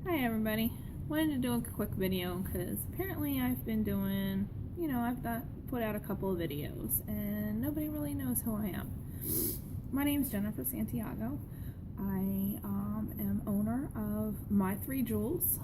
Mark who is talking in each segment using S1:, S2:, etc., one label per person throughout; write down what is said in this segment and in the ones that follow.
S1: Hi everybody. Wanted to do a quick video because apparently I've been doing, put out a couple of videos and nobody really knows who I am. My name is Jennifer Santiago. I am owner of My Three Jewels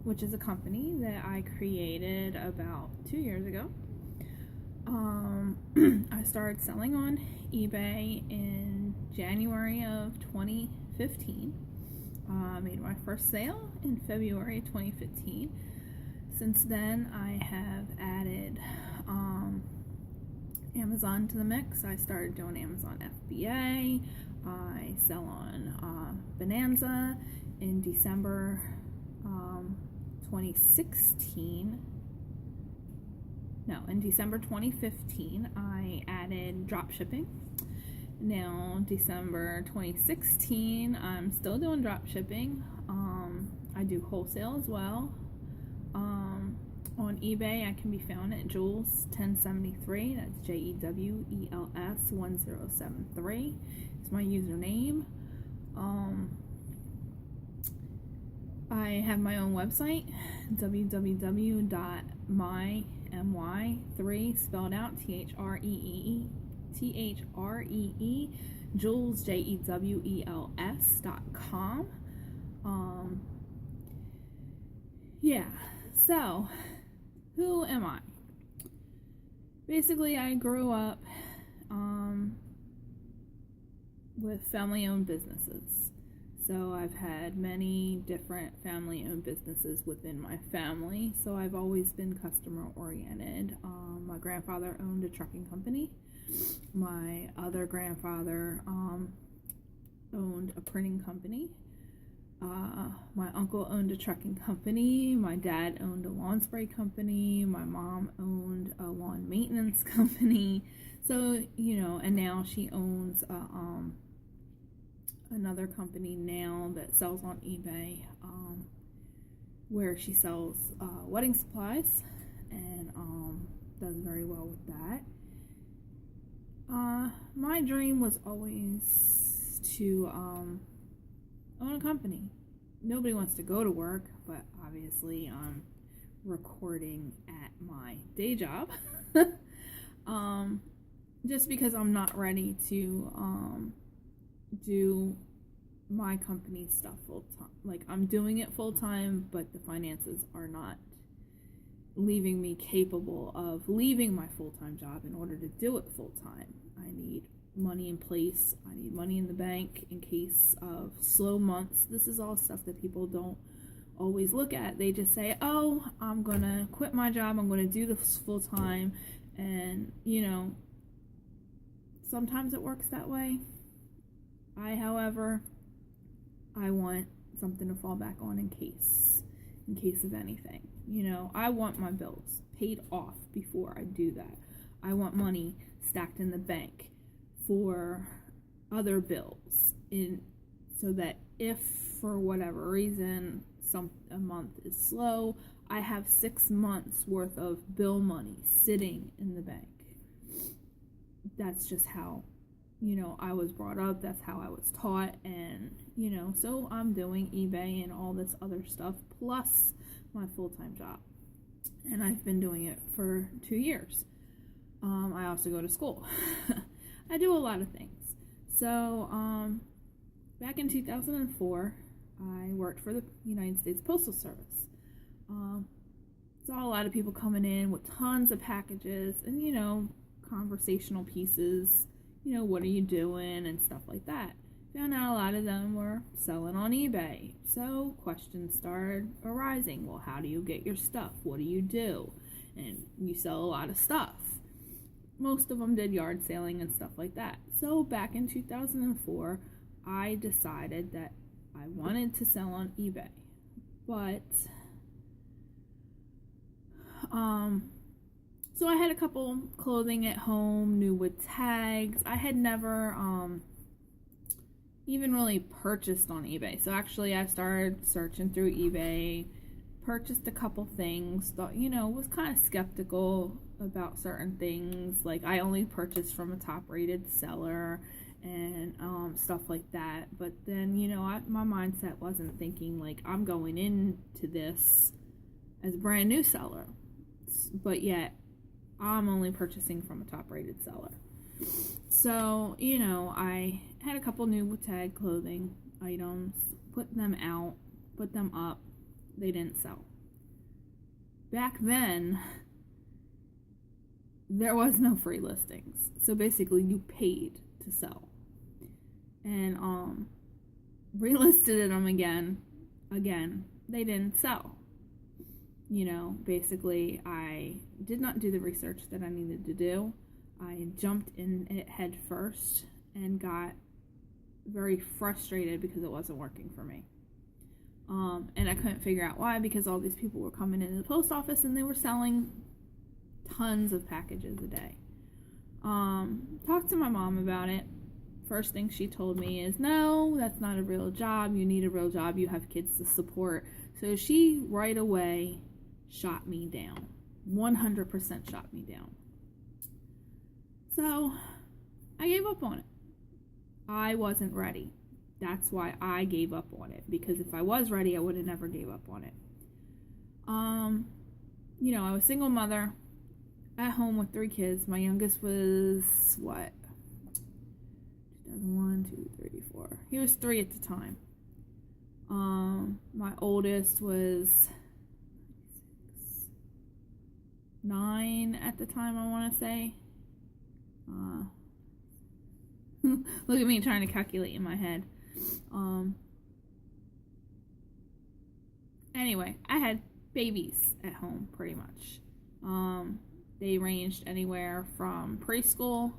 S1: which is a company that I created about 2 years ago. I started selling on eBay in January of 2015. I made my first sale in February 2015. Since then, I have added Amazon to the mix. I started doing Amazon FBA. I sell on Bonanza in December 2016. No, in December 2015, I added drop shipping. Now, December 2016, I'm still doing drop shipping. I do wholesale as well. On eBay, I can be found at Jewels 1073. That's JEWELS 1073. It's my username. I have my own website, www.my3 spelled out THREE Jewels JEWELS.com. Yeah, so who am I? Basically, I grew up with family-owned businesses. So I've had many different family-owned businesses within my family. So I've always been customer-oriented. My grandfather owned a trucking company. My other grandfather owned a printing company. My uncle owned a trucking company. My dad owned a lawn spray company. My mom owned a lawn maintenance company. So, and now she owns another company now that sells on eBay, where she sells wedding supplies and does very well with that. My dream was always to own a company. Nobody wants to go to work, but obviously I'm recording at my day job. Just because I'm not ready to do my company stuff full time. Like, I'm doing it full time, but the finances are not leaving me capable of leaving my full-time job in order to do it full-time. I need money in place. I need money in the bank in case of slow months. This is all stuff that people don't always look at. They just say, oh, I'm gonna quit my job, I'm gonna do this full-time, and sometimes it works that way. However, I want something to fall back on in case of anything. I want my bills paid off before I do that. I want money stacked in the bank for other bills, so that if for whatever reason a month is slow, I have 6 months worth of bill money sitting in the bank. That's just how I was brought up. That's how I was taught. And so I'm doing eBay and all this other stuff plus my full-time job, and I've been doing it for 2 years. I also go to school. I do a lot of things. So back in 2004, I worked for the United States Postal Service. Saw a lot of people coming in with tons of packages and conversational pieces, what are you doing and stuff like that. Found out a lot of them were selling on eBay. So questions started arising. Well, how do you get your stuff? What do you do? And you sell a lot of stuff. Most of them did yard sailing and stuff like that. So back in 2004, I decided that I wanted to sell on eBay. But, so I had a couple clothing at home, new with tags. I had never, even really purchased on eBay. So actually I started searching through eBay, purchased a couple things, thought, was kind of skeptical about certain things. Like, I only purchased from a top rated seller, and stuff like that. But then, my mindset wasn't thinking like I'm going into this as a brand new seller, but yet I'm only purchasing from a top rated seller. So, I had a couple new tag clothing items, put them out, put them up. They didn't sell. Back then, there was no free listings. So basically you paid to sell. And relisted them again, they didn't sell. Basically I did not do the research that I needed to do. I jumped in it head first and got very frustrated because it wasn't working for me. And I couldn't figure out why, because all these people were coming into the post office and they were selling tons of packages a day. Talked to my mom about it. First thing she told me is, no, that's not a real job. You need a real job. You have kids to support. So she right away shot me down. 100% shot me down. So I gave up on it. I wasn't ready. That's why I gave up on it. Because if I was ready, I would have never gave up on it. I was a single mother at home with 3 kids. My youngest was, 2001, 2, 3, 4. He was 3 at the time. My oldest was 9 at the time, I want to say. Look at me trying to calculate in my head. Anyway, I had babies at home pretty much. They ranged anywhere from preschool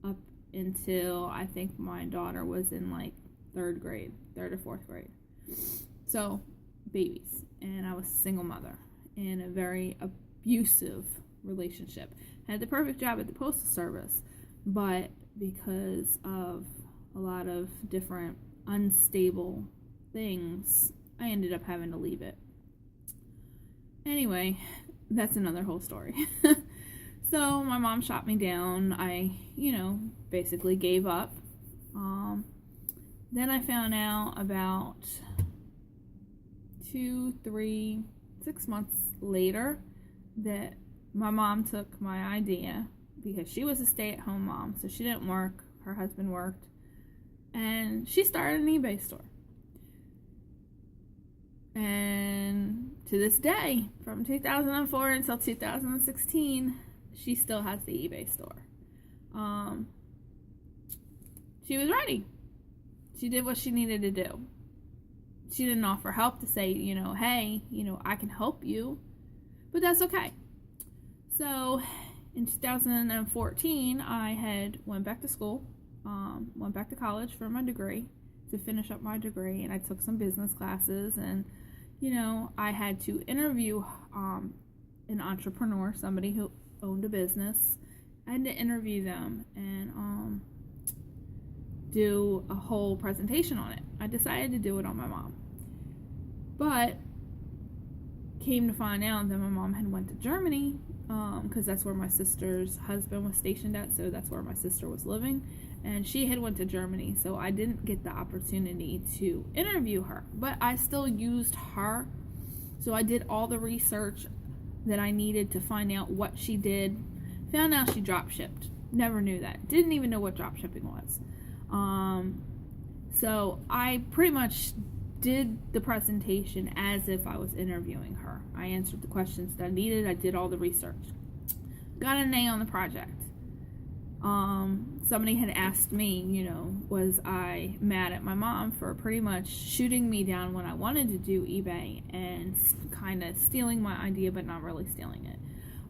S1: up until I think my daughter was in like 3rd or 4th grade. So, babies. And I was a single mother in a very abusive relationship. Had the perfect job at the Postal Service, but because of a lot of different unstable things, I ended up having to leave it. Anyway, that's another whole story. So my mom shot me down. I, basically gave up. Then I found out about 2, 3, 6 months later that my mom took my idea, because she was a stay-at-home mom, so she didn't work. Her husband worked. And she started an eBay store. And to this day, from 2004 until 2016, she still has the eBay store. She was ready. She did what she needed to do. She didn't offer help to say, hey, I can help you. But that's okay. So in 2014, I had went back to school, went back to college for my degree, to finish up my degree, and I took some business classes, and I had to interview an entrepreneur, somebody who owned a business. I had to interview them and do a whole presentation on it. I decided to do it on my mom, but came to find out that my mom had went to Germany, because that's where my sister's husband was stationed at, so that's where my sister was living, and she had went to Germany, so I didn't get the opportunity to interview her, but I still used her. So I did all the research that I needed to find out what she did. Found out she drop shipped. Never knew that. Didn't even know what drop shipping was. So I pretty much did the presentation as if I was interviewing her. I answered the questions that I needed. I did all the research. Got an A on the project. Somebody had asked me, was I mad at my mom for pretty much shooting me down when I wanted to do eBay and kind of stealing my idea, but not really stealing it.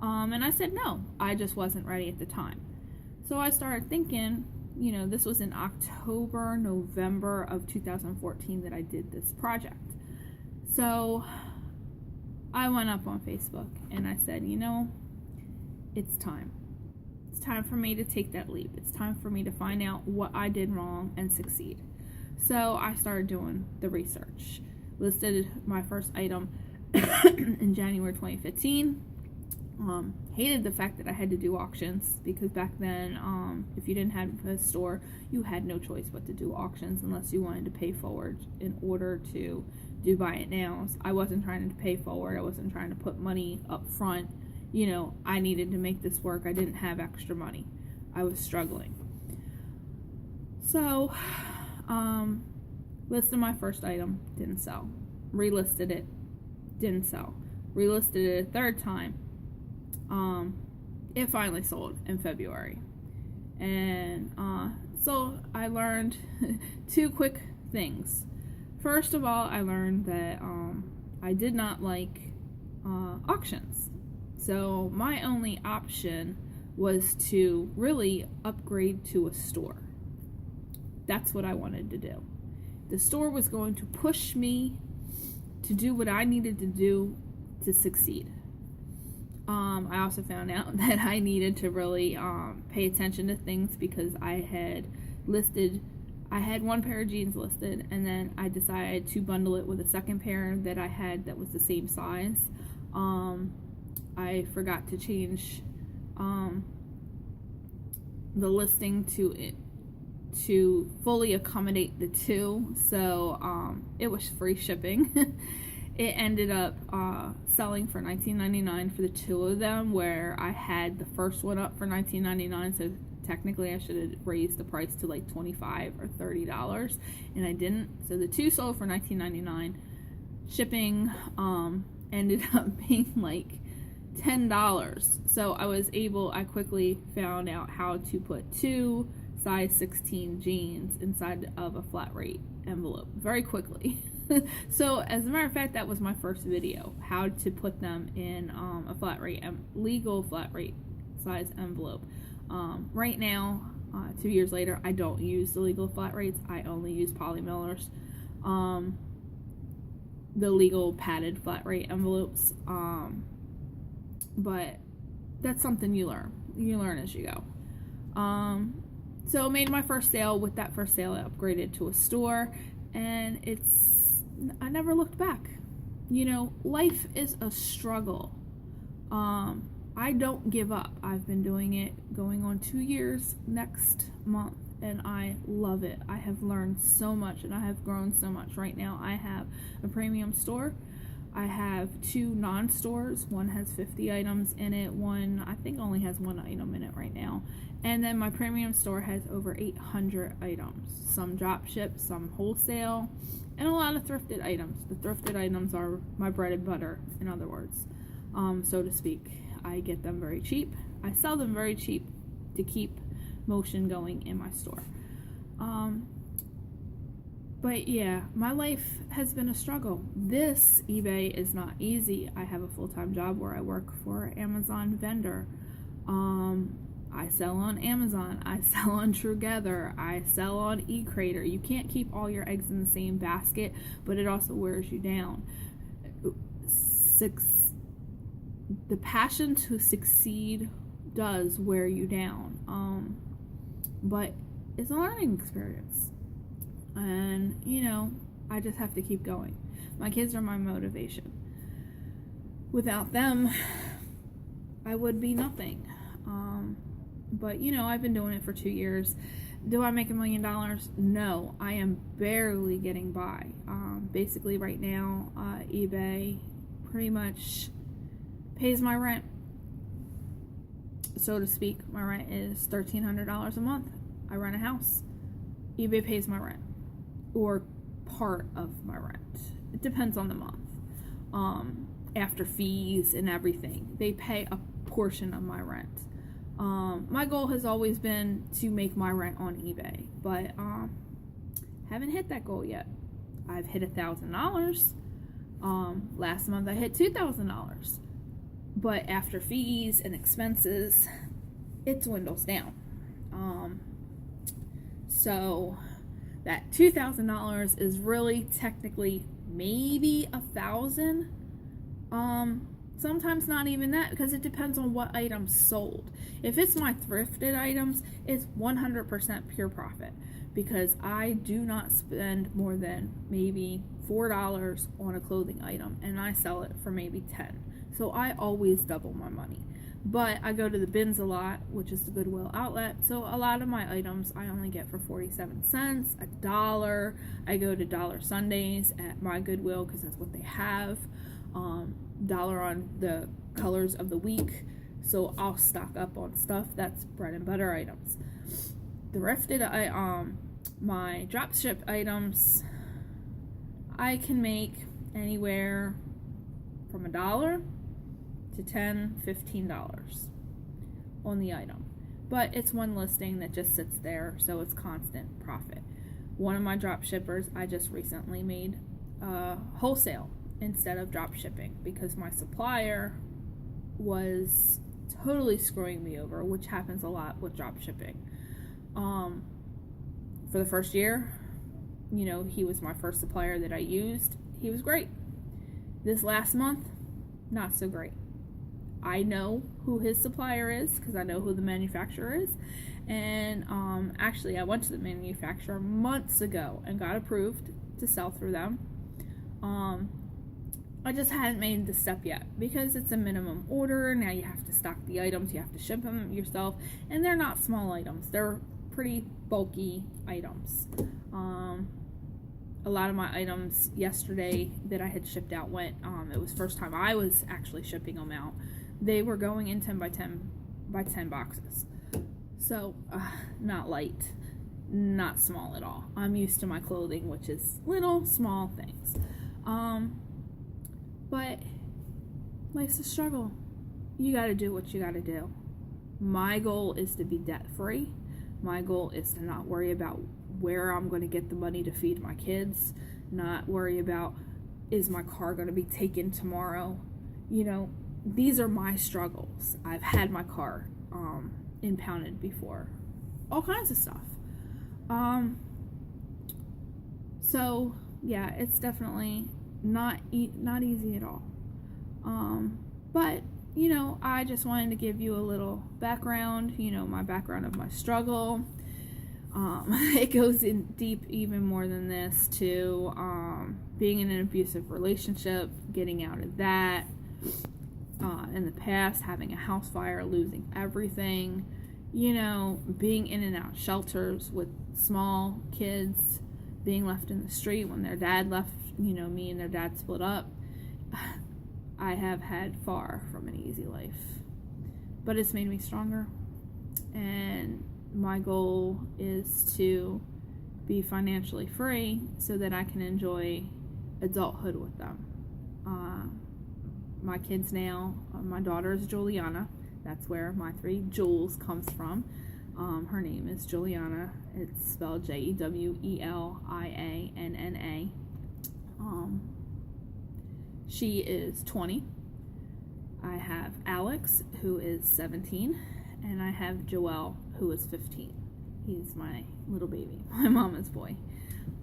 S1: And I said no, I just wasn't ready at the time. So I started thinking, this was in October, November of 2014 that I did this project. So I went up on Facebook and I said, it's time. It's time for me to take that leap. It's time for me to find out what I did wrong and succeed. So I started doing the research. Listed my first item in January 2015. Hated the fact that I had to do auctions, because back then, if you didn't have a store, you had no choice but to do auctions unless you wanted to pay forward in order to do buy it nows. I wasn't trying to pay forward. I wasn't trying to put money up front. You know, I needed to make this work. I didn't have extra money. I was struggling. So, listed my first item, didn't sell. Relisted it, didn't sell. Relisted it a third time. It finally sold in February. And so I learned two quick things. First of all, I learned that I did not like auctions. So my only option was to really upgrade to a store. That's what I wanted to do. The store was going to push me to do what I needed to do to succeed. I also found out that I needed to really pay attention to things, because I had one pair of jeans listed, and then I decided to bundle it with a second pair that I had that was the same size. I forgot to change the listing to fully accommodate the two, so it was free shipping. It ended up selling for $19.99 for the two of them, where I had the first one up for $19.99, so technically I should have raised the price to like $25 or $30, and I didn't. So the two sold for $19.99. Shipping ended up being like $10. So I quickly found out how to put two size 16 jeans inside of a flat rate envelope very quickly. So as a matter of fact, that was my first video, how to put them in a flat rate, legal flat rate size envelope. Right now, 2 years later, I don't use the legal flat rates. I only use Polly Miller's, the legal padded flat rate envelopes. But that's something you learn. You learn as you go. So made my first sale. With that first sale, I upgraded to a store, and I never looked back. You know, life is a struggle. I don't give up. I've been doing it going on 2 years next month, and I love it. I have learned so much, and I have grown so much. Right now, I have a premium store. I have two non-stores. One has 50 items in it. One, I think, only has one item in it right now. And then my premium store has over 800 items. Some drop ship, some wholesale, and a lot of thrifted items. The thrifted items are my bread and butter, in other words, so to speak. I get them very cheap. I sell them very cheap to keep motion going in my store. But yeah, my life has been a struggle. This eBay is not easy. I have a full-time job where I work for an Amazon vendor. I sell on Amazon. I sell on TrueGether. I sell on eCrater. You can't keep all your eggs in the same basket, but it also wears you down. The passion to succeed does wear you down, but it's a learning experience. And, you know, I just have to keep going. My kids are my motivation. Without them, I would be nothing. But, you know, I've been doing it for 2 years. Do I make $1 million? No, I am barely getting by. Basically, right now, eBay pretty much pays my rent, so to speak. My rent is $1,300 a month. I rent a house. eBay pays my rent, or part of my rent. It depends on the month. After fees and everything, they pay a portion of my rent. My goal has always been to make my rent on eBay, but haven't hit that goal yet. I've hit $1,000. Last month I hit $2,000, but after fees and expenses, it dwindles down. So that $2,000 is really technically maybe $1,000. Sometimes not even that, because it depends on what items sold. If it's my thrifted items, it's 100% pure profit, because I do not spend more than maybe $4 on a clothing item, and I sell it for maybe $10. So I always double my money. But I go to the bins a lot, which is the Goodwill outlet. So a lot of my items I only get for 47 cents, $1. I go to Dollar Sundays at my Goodwill because that's what they have. Dollar on the colors of the week. So I'll stock up on stuff that's bread and butter items. Thrifted, my drop ship items, I can make anywhere from $1 to $10, $15 on the item. But it's one listing that just sits there, so it's constant profit. One of my drop shippers, I just recently made wholesale instead of drop shipping because my supplier was totally screwing me over, which happens a lot with drop shipping. For the first year, he was my first supplier that I used. He was great. This last month, not so great. I know who his supplier is because I know who the manufacturer is. And actually, I went to the manufacturer months ago and got approved to sell through them. I just hadn't made the step yet because it's a minimum order. Now you have to stock the items, you have to ship them yourself, and they're not small items. They're pretty bulky items. A lot of my items yesterday that I had shipped out went, it was the first time I was actually shipping them out. They were going in 10 by 10 boxes. So, not light, not small at all. I'm used to my clothing, which is little, small things. But life's a struggle. You gotta do what you gotta do. My goal is to be debt-free. My goal is to not worry about where I'm going to get the money to feed my kids, not worry about, is my car going to be taken tomorrow? These are my struggles. I've had my car impounded before. All kinds of stuff. So, yeah, it's definitely not easy at all. But, I just wanted to give you a little background, my background of my struggle. It goes in deep even more than this to being in an abusive relationship, getting out of that, in the past, having a house fire, losing everything, being in and out shelters with small kids, being left in the street when their dad left, me and their dad split up. I have had far from an easy life, but it's made me stronger, and my goal is to be financially free so that I can enjoy adulthood with them. My kids now, my daughter is Juliana. That's where my 3 Jules comes from. Her name is Juliana. It's spelled Jewelianna. She is 20. I have Alex, who is 17, and I have Joel, who is 15. He's my little baby, my mama's boy.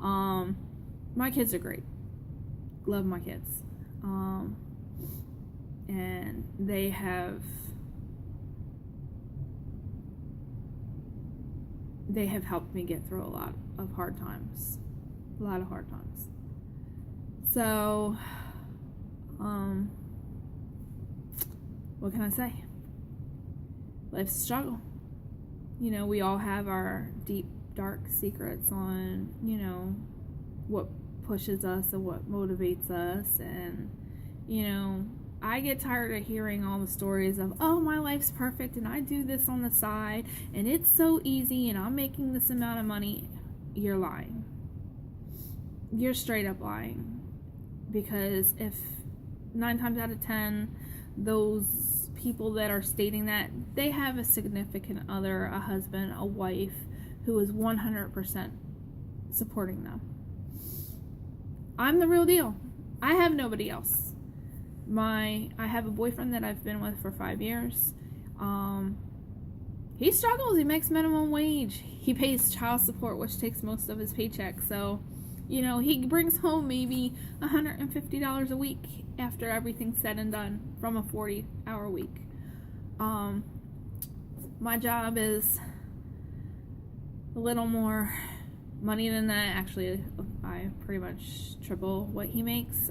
S1: My kids are great. Love my kids. And they have helped me get through a lot of hard times. So, what can I say? Life's a struggle. We all have our deep, dark secrets on, what pushes us and what motivates us. And, I get tired of hearing all the stories of, oh, my life's perfect and I do this on the side and it's so easy and I'm making this amount of money. You're lying. You're straight up lying. Because if 9 times out of 10, those people that are stating that, they have a significant other, a husband, a wife, who is 100% supporting them. I'm the real deal. I have nobody else. I have a boyfriend that I've been with for 5 years. He struggles. He makes minimum wage. He pays child support, which takes most of his paycheck. So, he brings home maybe $150 a week after everything's said and done from a 40-hour week. My job is a little more money than that. Actually, I pretty much triple what he makes.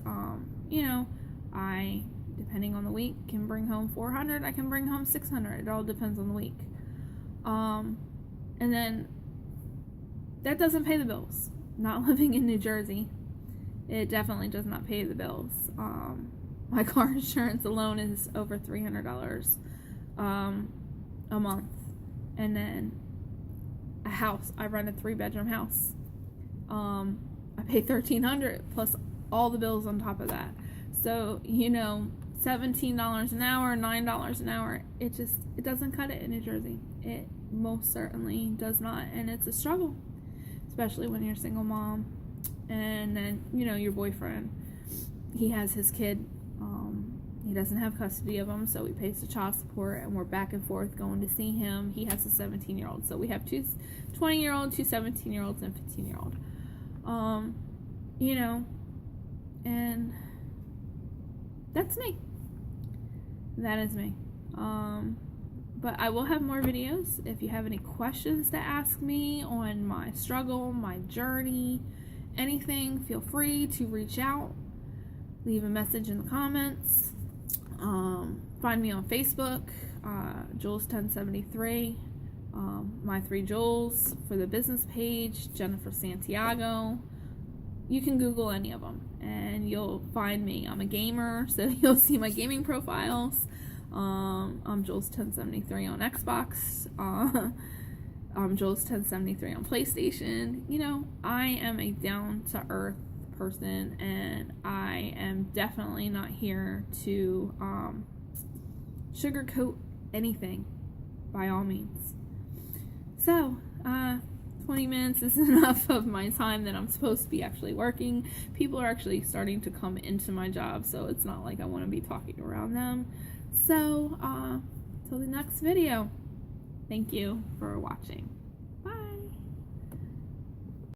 S1: I depending on the week, can bring home $400. I can bring home $600. It all depends on the week. And then that doesn't pay the bills. Not living in New Jersey, it definitely does not pay the bills. My car insurance alone is over $300 a month. And then a house. I rent a 3-bedroom house. I pay $1,300 plus all the bills on top of that. So, $17 an hour, $9 an hour, it doesn't cut it in New Jersey. It most certainly does not. And it's a struggle, especially when you're a single mom. And then, your boyfriend, he has his kid. He doesn't have custody of him, so he pays the child support, and we're back and forth going to see him. He has a 17-year-old. So we have 2 20-year-olds, 2 17-year-olds, and 15-year-old. And that's me. That is me. But I will have more videos. If you have any questions to ask me on my struggle, my journey, anything, feel free to reach out. Leave a message in the comments. Find me on Facebook, Jules1073. My 3 Jules for the business page, Jennifer Santiago. You can Google any of them and you'll find me. I'm a gamer, so you'll see my gaming profiles. I'm Jules1073 on Xbox. I'm Jules1073 on PlayStation. I am a down-to-earth person, and I am definitely not here to sugarcoat anything, by all means. So, 20 minutes is enough of my time that I'm supposed to be actually working. People are actually starting to come into my job, so it's not like I want to be talking around them. So, till the next video, thank you for watching.